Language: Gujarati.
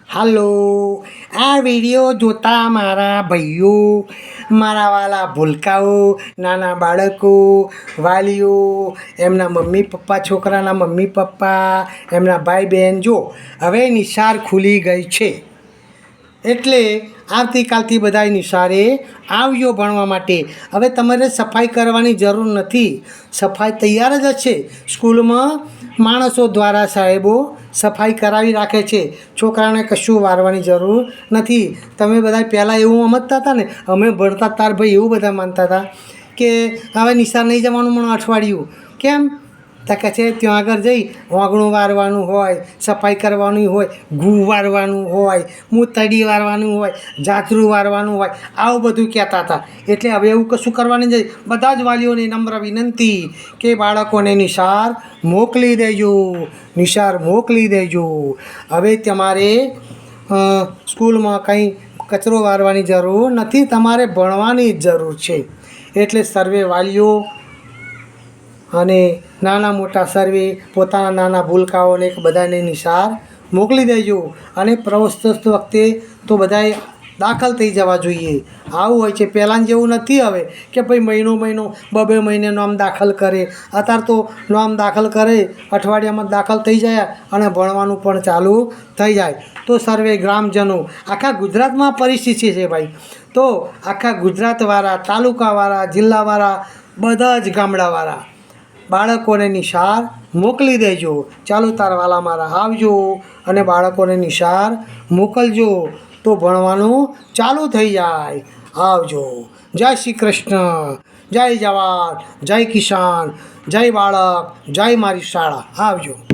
હાલો, આ વિડીયો જોતા મારા ભાઈઓ, મારા વાલા ભૂલકાઓ, નાના બાળકો, વાલીઓ, એમના મમ્મી પપ્પા, છોકરાના મમ્મી પપ્પા, એમના ભાઈ બહેન, જો હવે નિશાળ ખુલી ગઈ છે એટલે આવતીકાલથી બધા નિશાળે આવજો ભણવા માટે. હવે તમારે સફાઈ કરવાની જરૂર નથી, સફાઈ તૈયાર જ છે. સ્કૂલમાં માણસો દ્વારા સાહેબો સફાઈ કરાવી રાખે છે. છોકરાને કશું વારવાની જરૂર નથી. તમે બધા પહેલાં એવું સમજતા હતા ને, અમે ભણતા તાર ભાઈ એવું બધા માનતા હતા કે હવે નિશાળ નહીં જવાનું મને અઠવાડિયું. કેમ? તો કહે છે ત્યાં આગળ જઈ વાગણું વારવાનું હોય, સફાઈ કરવાની હોય, ઘૂ વારવાનું હોય, મૂતડી વારવાનું હોય, જાતરું વારવાનું હોય, આવું બધું કહેતા હતા. એટલે હવે એવું કશું કરવાની નથી. બધા જ વાલીઓને નમ્ર વિનંતી કે બાળકોને નિશાળ મોકલી દેજો, નિશાળ મોકલી દેજો. હવે તમારે સ્કૂલમાં કંઈ કચરો વારવાની જરૂર નથી, તમારે ભણવાની જ જરૂર છે. એટલે સર્વે વાલીઓ અને નાના મોટા સર્વે પોતાના નાના ભૂલકાઓને બધાને નિશાળ મોકલી દેજો. અને પ્રવેશોત્સવ વખતે તો બધાએ દાખલ થઈ જવા જોઈએ. આવું હોય છે, પહેલાં જેવું નથી હવે કે ભાઈ મહિનો બે મહિને નામ દાખલ કરે. અત્યારે તો નામ દાખલ કરે, અઠવાડિયામાં દાખલ થઈ જાય અને ભણવાનું પણ ચાલુ થઈ જાય. તો સર્વે ગ્રામજનો, આખા ગુજરાતમાં પરિસ્થિતિ છે ભાઈ. તો આખા ગુજરાતવાળા, તાલુકાવાળા, જિલ્લાવાળા, બધા જ ગામડાવાળા બાળકોને નિશાળ મોકલી દેજો. ચાલો તાર વાલા મારા આવજો અને બાળકોને નિશાળ મોકલજો તો ભણવાનું ચાલુ થઈ જાય. આવજો. જય શ્રી કૃષ્ણ, જય જવાન, જય કિસાન, જય બાળક, જય મારી શાળા. આવજો.